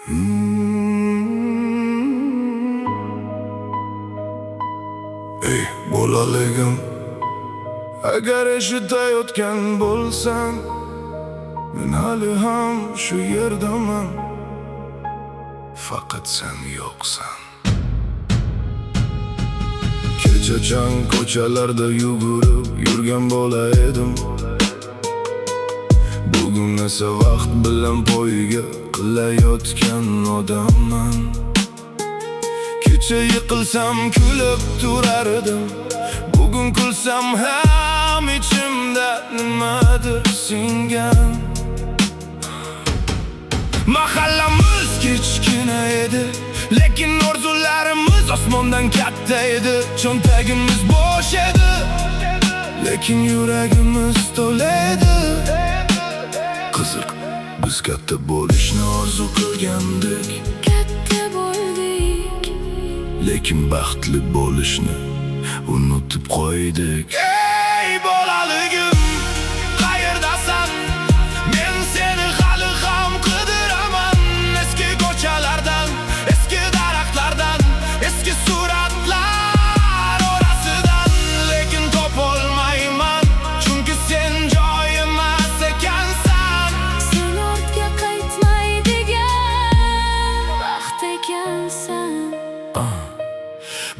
Ey bolaligim, agar eshitayotgan bo'lsang, men hali ham shu yerdaman, faqat sen yo'qsan. Kechachan ko'chalarda yugurib yurgan bola edim. Bugun esa vaqt bilan poyga qilayotgan odamman. Kecha yiqilsam kulib turar edim, bugun kulsam ham ichimda nimadir singan. Mahallamiz kichkina edi, lekin orzularimiz osmondan katta edi. Cho'ntagimiz bo'sh edi, lekin yuragimiz to'la edi. Qiziq, biz katta bo'lishni orzu qilgandik, katta bo'ldik, lekin baxtli bo'lishni unutib qo'ydik. Ey bolaligim, qayerdasan? Men seni hali ham qidiraman. Eski ko'chalardan, eski daraxtlardan, eski suratlar orasidan, lekin topolmayman, chunki sen joy emas ekansan. sen ortga qaytmaydigan vaqt ekansan.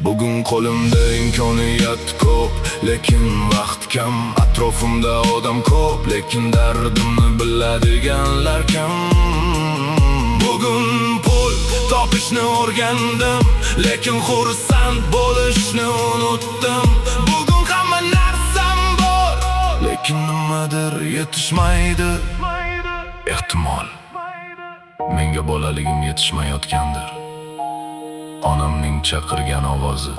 Bugun qo'limda imkoniyat ko'p, lekin vaqt kam. Atrofimda odam ko'p, lekin dardimni biladiganlar kam. Bugun pul topishni o'rgandim, lekin xursand bo'lishni unutdim. Bugun hamma narsam bor, lekin nimadir yetishmaydi. Ehtimol menga bolaligim yetishmayotgandir. Onamning chaqirgan ovozi,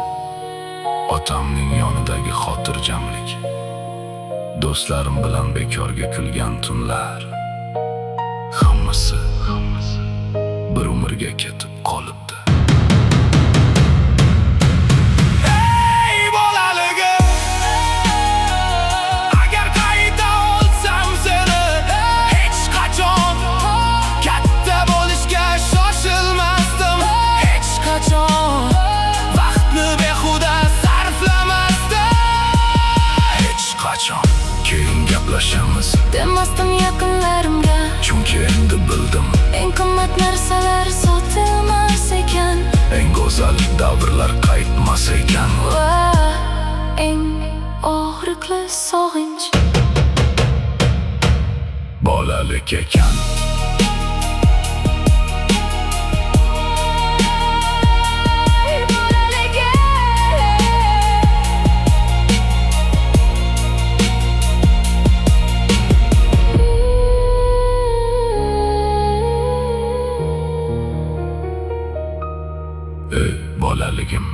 otamning yonidagi xotirjamlik, do'stlarim bilan bekorga kulgan tunlar, hammasi bir umrga ketib qolibdi. Ey bolaligim, agar qayta olsam seni, hech qachon katta bo'lishga shoshilmasdim. Hech qachon vaqtni behuda sarflamasdim. Hech qachon keyin gaplashamiz Demasdim yaqinlarimga, chunki endi bildim, eng qimmat narsalar sotilmas ekan eng go'zal davrlar qaytmas ekan. va eng og'riqli sog'inch Bolalik ekan. Ey bolaligim.